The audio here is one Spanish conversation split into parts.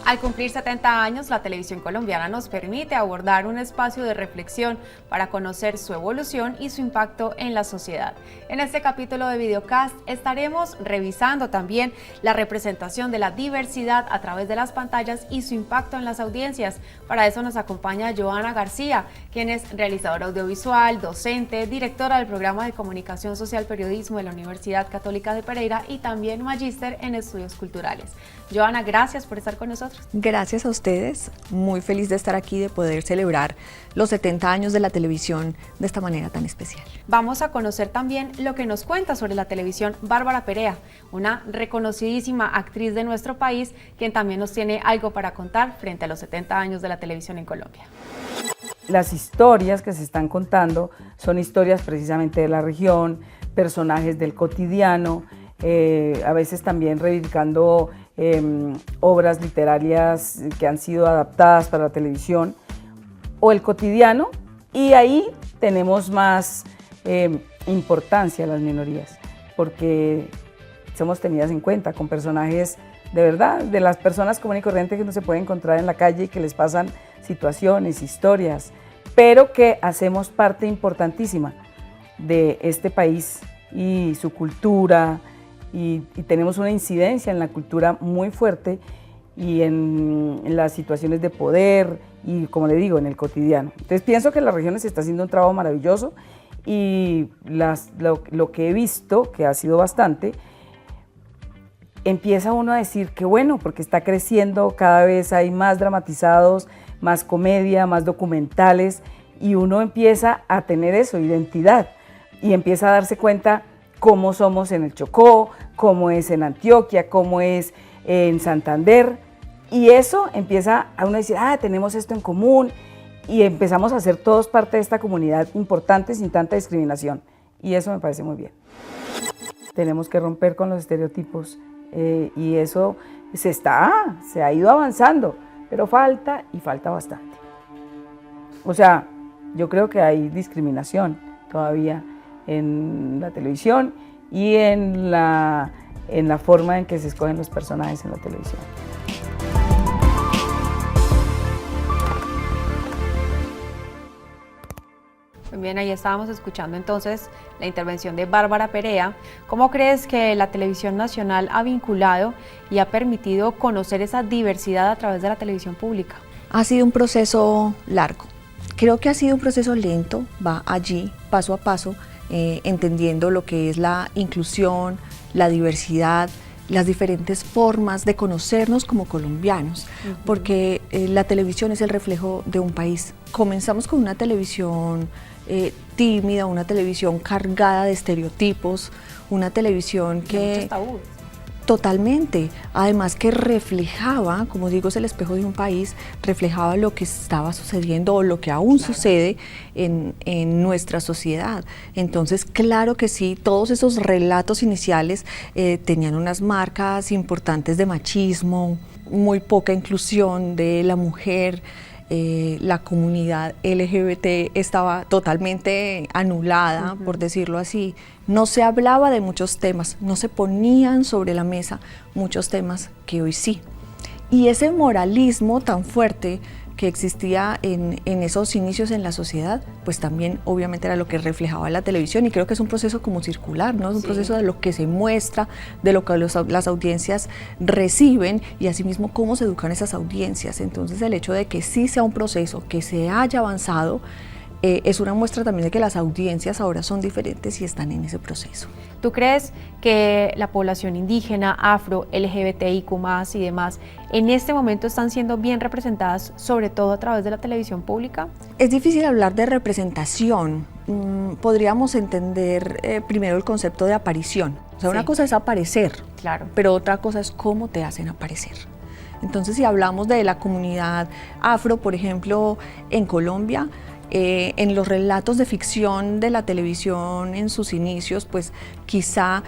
Al cumplir 70 años, la televisión colombiana nos permite abordar un espacio de reflexión para conocer su evolución y su impacto en la sociedad. En este capítulo de Videocast estaremos revisando también la representación de la diversidad a través de las pantallas y su impacto en las audiencias. Para eso nos acompaña Joana García, quien es realizadora audiovisual, docente, directora del programa de Comunicación Social Periodismo de la Universidad Católica de Pereira y también magíster en estudios culturales. Joana, gracias por estar con nosotros. Gracias a ustedes, muy feliz de estar aquí, de poder celebrar los 70 años de la televisión de esta manera tan especial. Vamos a conocer también lo que nos cuenta sobre la televisión Bárbara Perea, una reconocidísima actriz de nuestro país, quien también nos tiene algo para contar frente a los 70 años de la televisión en Colombia. Las historias que se están contando son historias precisamente de la región, personajes del cotidiano, a veces también reivindicando obras literarias que han sido adaptadas para la televisión o el cotidiano, y ahí tenemos más importancia a las minorías porque somos tenidas en cuenta con personajes de verdad, de las personas comunes y corrientes que uno se puede encontrar en la calle y que les pasan situaciones, historias, pero que hacemos parte importantísima de este país y su cultura, y tenemos una incidencia en la cultura muy fuerte y en las situaciones de poder y, como le digo, en el cotidiano. Entonces pienso que en las regiones se está haciendo un trabajo maravilloso y lo que he visto, que ha sido bastante, empieza uno a decir que bueno, porque está creciendo, cada vez hay más dramatizados, más comedia, más documentales, y uno empieza a tener eso, identidad, y empieza a darse cuenta cómo somos en el Chocó, cómo es en Antioquia, cómo es en Santander, y eso empieza a uno a decir, tenemos esto en común, y empezamos a ser todos parte de esta comunidad importante sin tanta discriminación, y eso me parece muy bien. Tenemos que romper con los estereotipos, y eso se ha ido avanzando, pero falta y falta bastante. O sea, yo creo que hay discriminación todavía en la televisión y en la forma en que se escogen los personajes en la televisión. Bien, ahí estábamos escuchando entonces la intervención de Bárbara Perea. ¿Cómo crees que la televisión nacional ha vinculado y ha permitido conocer esa diversidad a través de la televisión pública? Ha sido un proceso largo. Creo que ha sido un proceso lento, va allí paso a paso, entendiendo lo que es la inclusión, la diversidad, las diferentes formas de conocernos como colombianos, porque la televisión es el reflejo de un país. Comenzamos con una televisión tímida, una televisión cargada de estereotipos, una televisión que... muchos tabúes. Totalmente, además que reflejaba, como digo, es el espejo de un país, reflejaba lo que estaba sucediendo o lo que aún sucede en nuestra sociedad. Entonces, claro que sí, todos esos relatos iniciales tenían unas marcas importantes de machismo, muy poca inclusión de la mujer. La comunidad LGBT estaba totalmente anulada, por decirlo así. No se hablaba de muchos temas, no se ponían sobre la mesa muchos temas que hoy sí. Y ese moralismo tan fuerte que existía en esos inicios en la sociedad, pues también obviamente era lo que reflejaba la televisión, y creo que es un proceso como circular, ¿no? Es un proceso de lo que se muestra, de lo que las audiencias reciben y asimismo cómo se educan esas audiencias. Entonces el hecho de que sí sea un proceso, que se haya avanzado, es una muestra también de que las audiencias ahora son diferentes y están en ese proceso. ¿Tú crees que la población indígena, afro, LGBTIQ+, y demás, en este momento están siendo bien representadas, sobre todo a través de la televisión pública? Es difícil hablar de representación. Podríamos entender primero el concepto de aparición. O sea, una cosa es aparecer, claro, pero otra cosa es cómo te hacen aparecer. Entonces, si hablamos de la comunidad afro, por ejemplo, en Colombia, En los relatos de ficción de la televisión en sus inicios, pues quizá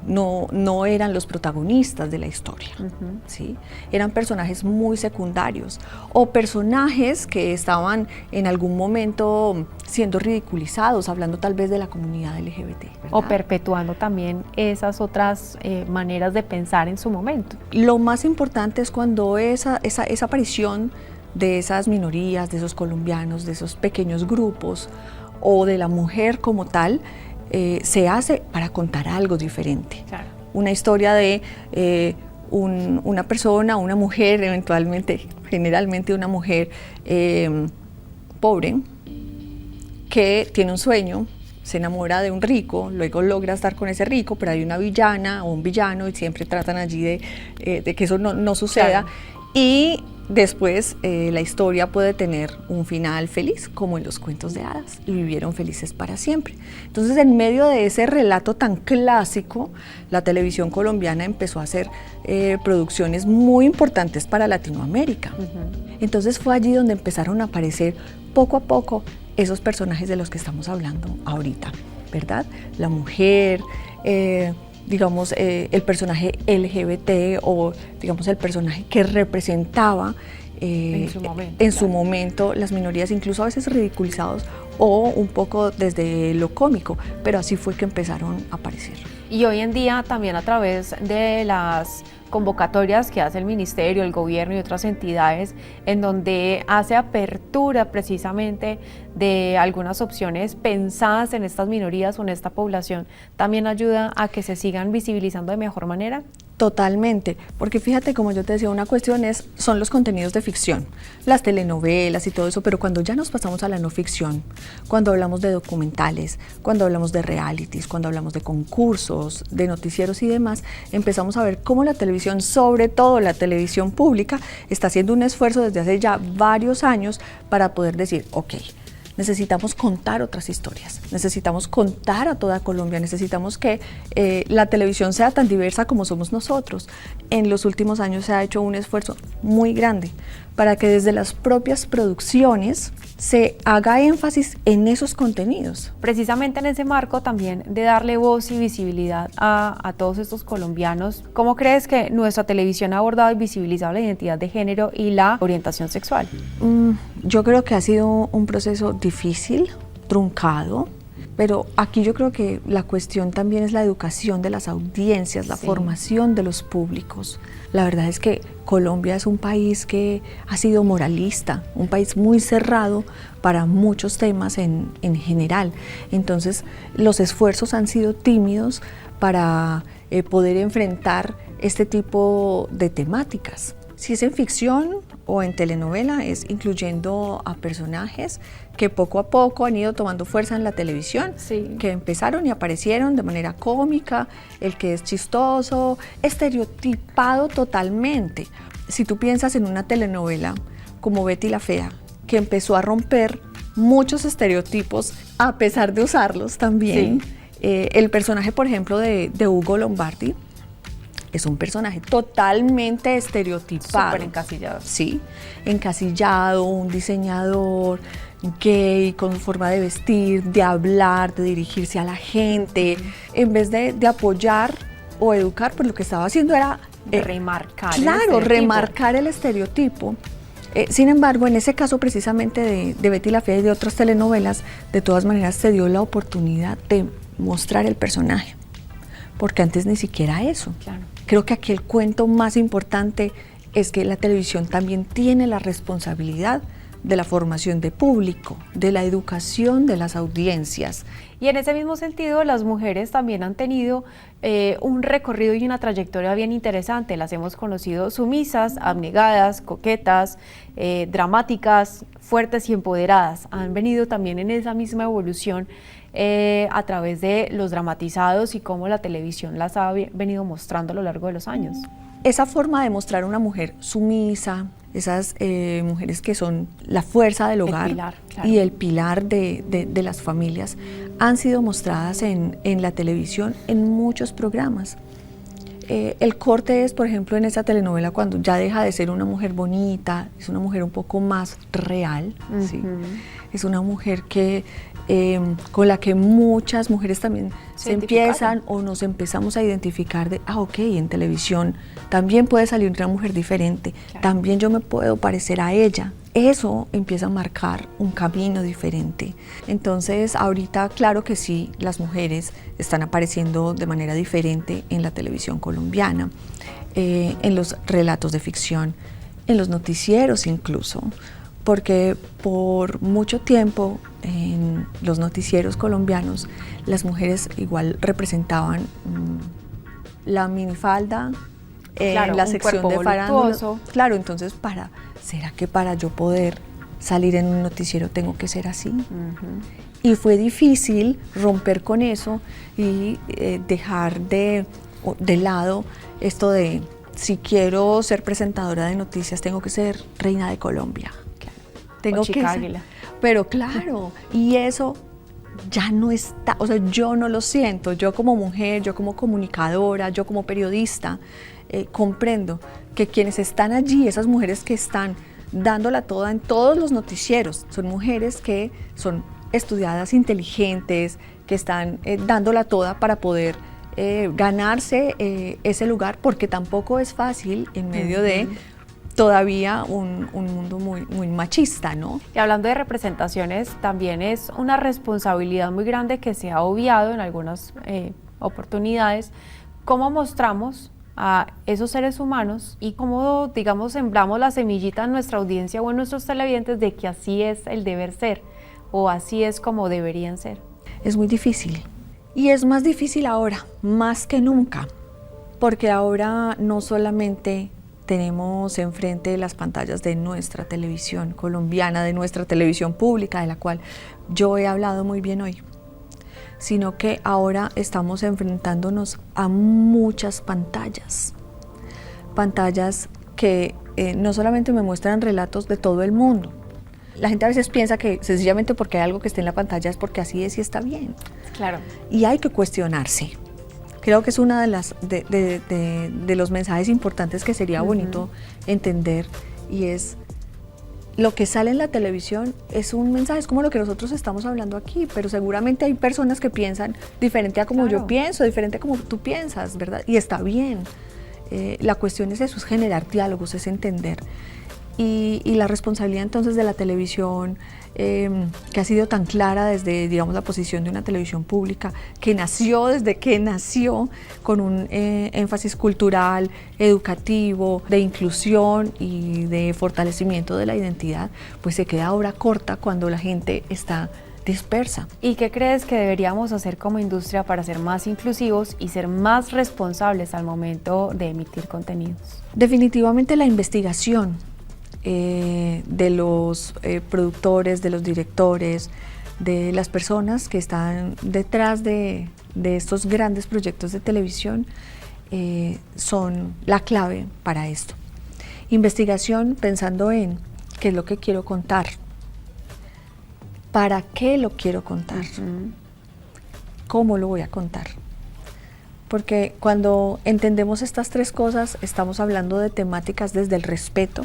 no eran los protagonistas de la historia, ¿sí? Eran personajes muy secundarios o personajes que estaban en algún momento siendo ridiculizados, hablando tal vez de la comunidad LGBT, ¿verdad? O perpetuando también esas otras maneras de pensar en su momento. Lo más importante es cuando esa aparición de esas minorías, de esos colombianos, de esos pequeños grupos o de la mujer como tal, se hace para contar algo diferente. Claro. Una historia de una persona, una mujer, eventualmente, generalmente una mujer pobre, que tiene un sueño, se enamora de un rico, luego logra estar con ese rico, pero hay una villana o un villano y siempre tratan allí de que eso no suceda. Claro. Y después la historia puede tener un final feliz, como en los cuentos de hadas, y vivieron felices para siempre. Entonces, en medio de ese relato tan clásico, la televisión colombiana empezó a hacer producciones muy importantes para Latinoamérica. Entonces fue allí donde empezaron a aparecer poco a poco esos personajes de los que estamos hablando ahorita, ¿verdad? La mujer, digamos, el personaje LGBT o digamos el personaje que representaba en su momento las minorías, incluso a veces ridiculizados o un poco desde lo cómico, pero así fue que empezaron a aparecer. Y hoy en día también a través de las convocatorias que hace el ministerio, el gobierno y otras entidades, en donde hace apertura precisamente de algunas opciones pensadas en estas minorías o en esta población, también ayuda a que se sigan visibilizando de mejor manera. Totalmente, porque fíjate, como yo te decía, una cuestión son los contenidos de ficción, las telenovelas y todo eso, pero cuando ya nos pasamos a la no ficción, cuando hablamos de documentales, cuando hablamos de realities, cuando hablamos de concursos, de noticieros y demás, empezamos a ver cómo la televisión, sobre todo la televisión pública, está haciendo un esfuerzo desde hace ya varios años para poder decir, ok, necesitamos contar otras historias, necesitamos contar a toda Colombia, necesitamos que la televisión sea tan diversa como somos nosotros. En los últimos años se ha hecho un esfuerzo muy grande para que desde las propias producciones se haga énfasis en esos contenidos. Precisamente en ese marco también de darle voz y visibilidad a todos estos colombianos, ¿cómo crees que nuestra televisión ha abordado y visibilizado la identidad de género y la orientación sexual? Yo creo que ha sido un proceso difícil, truncado, pero aquí yo creo que la cuestión también es la educación de las audiencias, la formación de los públicos. La verdad es que Colombia es un país que ha sido moralista, un país muy cerrado para muchos temas en general. Entonces, los esfuerzos han sido tímidos para poder enfrentar este tipo de temáticas. Si es en ficción o en telenovela, es incluyendo a personajes que poco a poco han ido tomando fuerza en la televisión, que empezaron y aparecieron de manera cómica, el que es chistoso, estereotipado totalmente. Si tú piensas en una telenovela como Betty la Fea, que empezó a romper muchos estereotipos a pesar de usarlos también, el personaje, por ejemplo, de Hugo Lombardi, es un personaje totalmente estereotipado. Súper encasillado. Sí, encasillado, un diseñador gay, con forma de vestir, de hablar, de dirigirse a la gente. En vez de apoyar o educar, pues lo que estaba haciendo era remarcar. Claro, remarcar el estereotipo. Sin embargo, en ese caso precisamente de Betty la Fea y de otras telenovelas, de todas maneras se dio la oportunidad de mostrar el personaje, porque antes ni siquiera eso. Claro. Creo que aquí el cuento más importante es que la televisión también tiene la responsabilidad de la formación de público, de la educación de las audiencias. Y en ese mismo sentido, las mujeres también han tenido un recorrido y una trayectoria bien interesante. Las hemos conocido sumisas, abnegadas, coquetas, dramáticas, fuertes y empoderadas. Han venido también en esa misma evolución a través de los dramatizados y cómo la televisión las ha venido mostrando a lo largo de los años. Esa forma de mostrar a una mujer sumisa, esas mujeres que son la fuerza del hogar, el pilar, claro, y el pilar de las familias, han sido mostradas en la televisión en muchos programas. El corte es, por ejemplo, en esa telenovela cuando ya deja de ser una mujer bonita, es una mujer un poco más real, ¿sí? Es una mujer que, con la que muchas mujeres también se empiezan o nos empezamos a identificar de, ok, en televisión también puede salir una mujer diferente, también yo me puedo parecer a ella. Eso empieza a marcar un camino diferente. Entonces, ahorita, claro que sí, las mujeres están apareciendo de manera diferente en la televisión colombiana, en los relatos de ficción, en los noticieros incluso, porque por mucho tiempo en los noticieros colombianos las mujeres igual representaban la minifalda, claro, la sección de farándula. Claro, entonces ¿será que para yo poder salir en un noticiero tengo que ser así? Y fue difícil romper con eso y dejar de lado esto de si quiero ser presentadora de noticias tengo que ser reina de Colombia. Tengo que ser, pero claro, y eso ya no está, o sea, yo no lo siento, yo como mujer, yo como comunicadora, yo como periodista, comprendo que quienes están allí, esas mujeres que están dándola toda en todos los noticieros, son mujeres que son estudiadas, inteligentes, que están dándola toda para poder ganarse ese lugar, porque tampoco es fácil en medio de todavía un mundo muy machista, ¿no? Y hablando de representaciones, también es una responsabilidad muy grande que se ha obviado en algunas oportunidades, cómo mostramos a esos seres humanos y cómo, digamos, sembramos la semillita en nuestra audiencia o en nuestros televidentes de que así es el deber ser o así es como deberían ser. Es muy difícil y es más difícil ahora, más que nunca, porque ahora no solamente tenemos enfrente las pantallas de nuestra televisión colombiana, de nuestra televisión pública, de la cual yo he hablado muy bien hoy, sino que ahora estamos enfrentándonos a muchas pantallas que no solamente me muestran relatos de todo el mundo. La gente a veces piensa que sencillamente porque hay algo que esté en la pantalla es porque así es y está bien. Claro. Y hay que cuestionarse. Creo que es uno de los mensajes importantes que sería bonito entender, y es lo que sale en la televisión es un mensaje, es como lo que nosotros estamos hablando aquí, pero seguramente hay personas que piensan diferente a como yo pienso, diferente a como tú piensas, ¿verdad? Y está bien. La cuestión es eso, es generar diálogos, es entender. Y la responsabilidad entonces de la televisión, que ha sido tan clara desde, digamos, la posición de una televisión pública, que nació desde que nació con un énfasis cultural, educativo, de inclusión y de fortalecimiento de la identidad, pues se queda ahora corta cuando la gente está dispersa. ¿Y qué crees que deberíamos hacer como industria para ser más inclusivos y ser más responsables al momento de emitir contenidos? Definitivamente la investigación de los productores, de los directores, de las personas que están detrás de estos grandes proyectos de televisión son la clave para esto. Investigación pensando en qué es lo que quiero contar, para qué lo quiero contar, cómo lo voy a contar. Porque cuando entendemos estas tres cosas, estamos hablando de temáticas desde el respeto,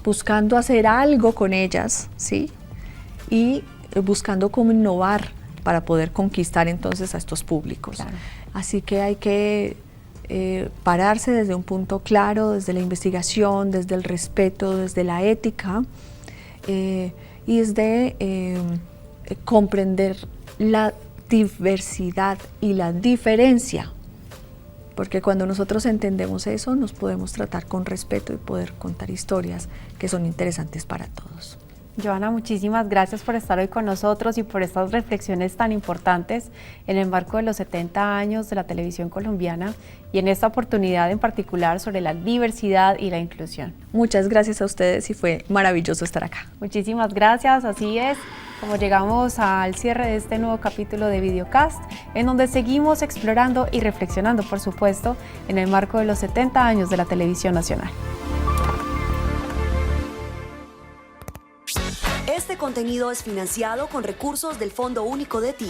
buscando hacer algo con ellas, ¿sí? Y buscando cómo innovar para poder conquistar entonces a estos públicos. Claro. Así que hay que pararse desde un punto claro, desde la investigación, desde el respeto, desde la ética, y desde comprender la diversidad y la diferencia. Porque cuando nosotros entendemos eso, nos podemos tratar con respeto y poder contar historias que son interesantes para todos. Joana, muchísimas gracias por estar hoy con nosotros y por estas reflexiones tan importantes en el marco de los 70 años de la televisión colombiana y en esta oportunidad en particular sobre la diversidad y la inclusión. Muchas gracias a ustedes y fue maravilloso estar acá. Muchísimas gracias, así es como llegamos al cierre de este nuevo capítulo de Videocast, en donde seguimos explorando y reflexionando, por supuesto, en el marco de los 70 años de la televisión nacional. Este contenido es financiado con recursos del Fondo Único de TIC.